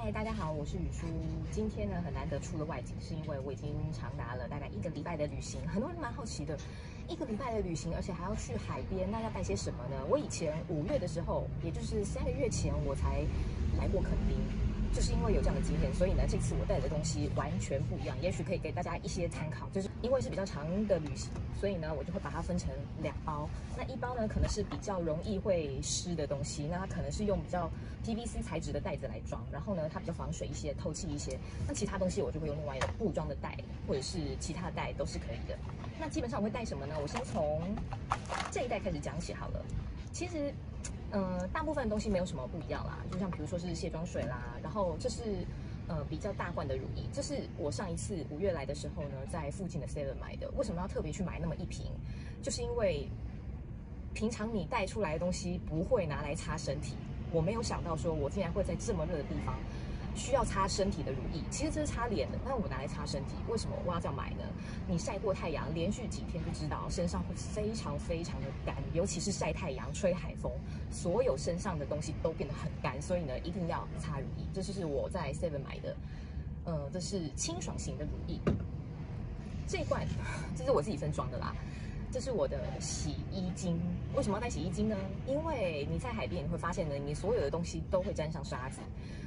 嗨，大家好，我是雨舒。今天呢，很难得出了外景，是因为我已经长达了大概1个礼拜的旅行。很多人蛮好奇的，1个礼拜的旅行，而且还要去海边，那要带些什么呢？我以前5月的时候，也就是3个月前，我才来过垦丁。就是因为有这样的经验，所以呢，这次我带的东西完全不一样，也许可以给大家一些参考。就是因为是比较长的旅行，所以呢，我就会把它分成2包。那1包呢，可能是比较容易会湿的东西，那它可能是用比较 PVC 材质的袋子来装，然后呢，它比较防水一些、透气一些。那其他东西我就会用另外的布装的袋，或者是其他的袋都是可以的。那基本上我会带什么呢？我先从这一袋开始讲起好了。其实。大部分的东西没有什么不一样啦，就像比如说是卸妆水啦，然后这是比较大罐的乳液，这是我上一次5月来的时候呢，在附近的 Seven 买的。为什么要特别去买那么1瓶？就是因为平常你带出来的东西不会拿来擦身体，我没有想到说我竟然会在这么热的地方需要擦身体的乳液。其实这是擦脸的，但我拿来擦身体，为什么我要这样买呢？你晒过太阳，连续几天就知道身上会非常非常的干，尤其是晒太阳、吹海风，所有身上的东西都变得很干，所以呢，一定要擦乳液。这就是我在 Seven 买的，这是清爽型的乳液。这一罐，这是我自己分装的啦。这是我的洗衣精。为什么要带洗衣精呢？因为你在海边你会发现呢，你所有的东西都会沾上沙子。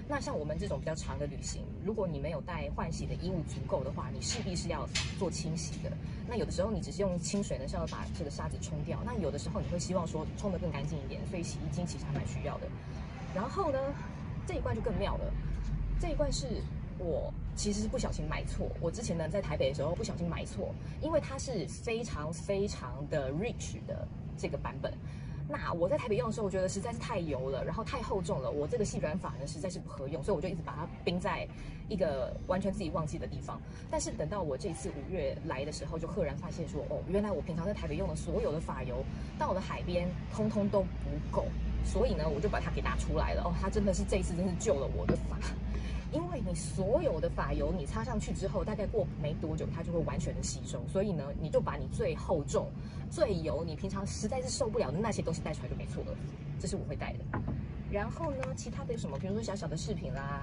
那像我们这种比较长的旅行，如果你没有带换洗的衣物足够的话，你势必是要做清洗的。那有的时候你只是用清水呢，是要把这个沙子冲掉。那有的时候你会希望说冲得更干净一点，所以洗衣精其实还蛮需要的。然后呢，这一罐就更妙了。这一罐是我其实是不小心买错。我之前呢在台北的时候不小心买错，因为它是非常非常的 rich 的这个版本。那我在台北用的时候，我觉得实在是太油了，然后太厚重了，我这个细软法呢实在是不合用，所以我就一直把它冰在一个完全自己忘记的地方。但是等到我这次5月来的时候，就赫然发现说，哦，原来我平常在台北用的所有的发油，到了海边通通都不够，所以呢，我就把它给拿出来了。哦，它真的是这一次真是救了我的发。因为你所有的发油你擦上去之后，大概过没多久，它就会完全的吸收。所以呢，你就把你最厚重、最油、你平常实在是受不了的那些东西带出来就没错了。这是我会带的。然后呢，其他的有什么？比如说小小的饰品啦，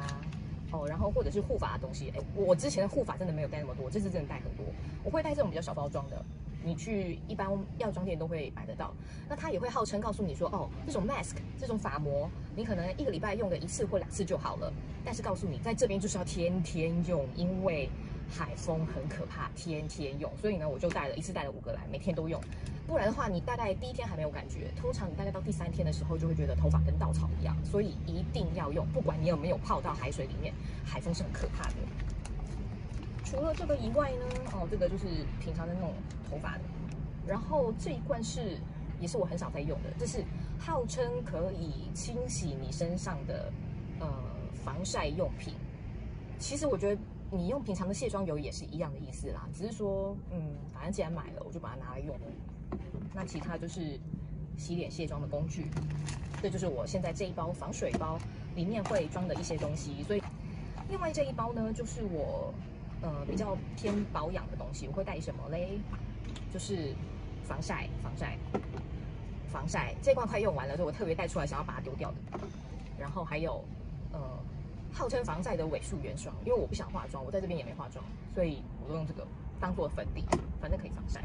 哦，然后或者是护发的东西。哎，我之前的护发真的没有带那么多，这次真的带很多。我会带这种比较小包装的。你去一般药妆店都会买得到，那它也会号称告诉你说，哦，这种 mask 这种发膜，你可能1个礼拜用个1次或2次就好了。但是告诉你，在这边就是要天天用，因为海风很可怕，天天用。所以呢，我就一次带了5个来，每天都用。不然的话，你大概第1天还没有感觉，通常你大概到第3天的时候就会觉得头发跟稻草一样。所以一定要用，不管你有没有泡到海水里面，海风是很可怕的。除了这个以外呢，哦，这个就是平常的那种头发的。然后这一罐也是我很少在用的，这是号称可以清洗你身上的防晒用品。其实我觉得你用平常的卸妆油也是一样的意思啦，只是说反正既然买了，我就把它拿来用。那其他就是洗脸卸妆的工具，这就是我现在这一包防水包里面会装的一些东西。所以另外这一包呢，就是我比较偏保养的东西。我会带什么嘞？就是防晒这罐快用完了，所以我特别带出来，想要把它丢掉的。然后还有号称防晒的伪素颜霜，因为我不想化妆，我在这边也没化妆，所以我都用这个当做粉底，反正可以防晒。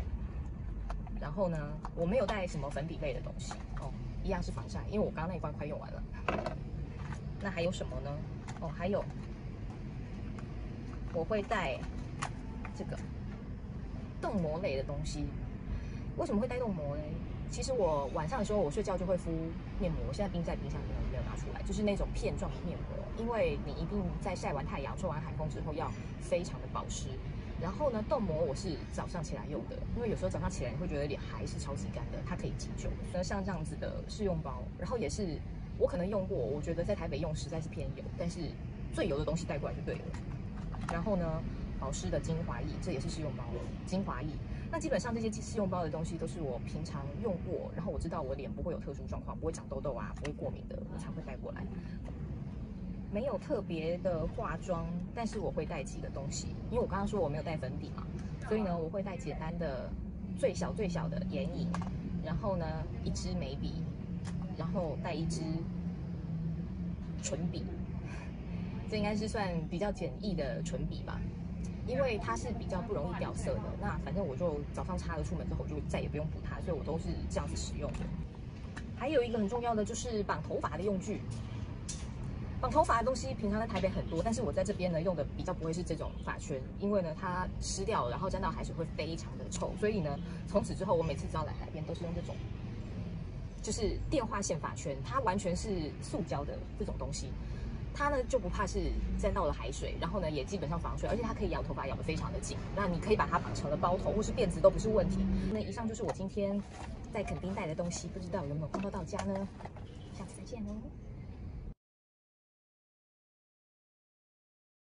然后呢，我没有带什么粉底类的东西哦，一样是防晒，因为我刚刚那一罐快用完了。那还有什么呢？哦，还有我会带这个冻膜类的东西。为什么会带冻膜呢？其实我晚上的时候我睡觉就会敷面膜，我现在冰在冰箱里面，没有拿出来，就是那种片状的面膜。因为你一定在晒完太阳、吹完海风之后要非常的保湿。然后呢，冻膜我是早上起来用的，因为有时候早上起来你会觉得脸还是超级干的，它可以急救。那像这样子的试用包，然后也是我可能用过，我觉得在台北用实在是偏油，但是最油的东西带过来就对了。然后呢，保湿的精华液，这也是试用包精华液。那基本上这些试用包的东西都是我平常用过，然后我知道我脸不会有特殊状况，不会长痘痘啊，不会过敏的，我才会带过来。没有特别的化妆，但是我会带几个东西，因为我刚刚说我没有带粉底嘛，所以呢，我会带简单的最小的眼影，然后呢1支眉笔，然后带1支唇笔。这应该是算比较简易的唇笔吧，因为它是比较不容易掉色的。那反正我就早上擦了出门之后，就再也不用补它，所以我都是这样子使用的。还有一个很重要的就是绑头发的用具。绑头发的东西平常在台北很多，但是我在这边呢用的比较不会是这种发圈，因为呢它湿掉了，然后沾到海水会非常的臭，所以呢从此之后我每次只要来海边都是用这种，就是电话线发圈，它完全是塑胶的这种东西，它呢就不怕是沾到了海水，然后呢也基本上防水，而且它可以咬头发咬得非常的紧，那你可以把它绑成了包头或是辫子都不是问题。那以上就是我今天在垦丁带的东西，不知道有没有帮到大家呢？下次再见哦。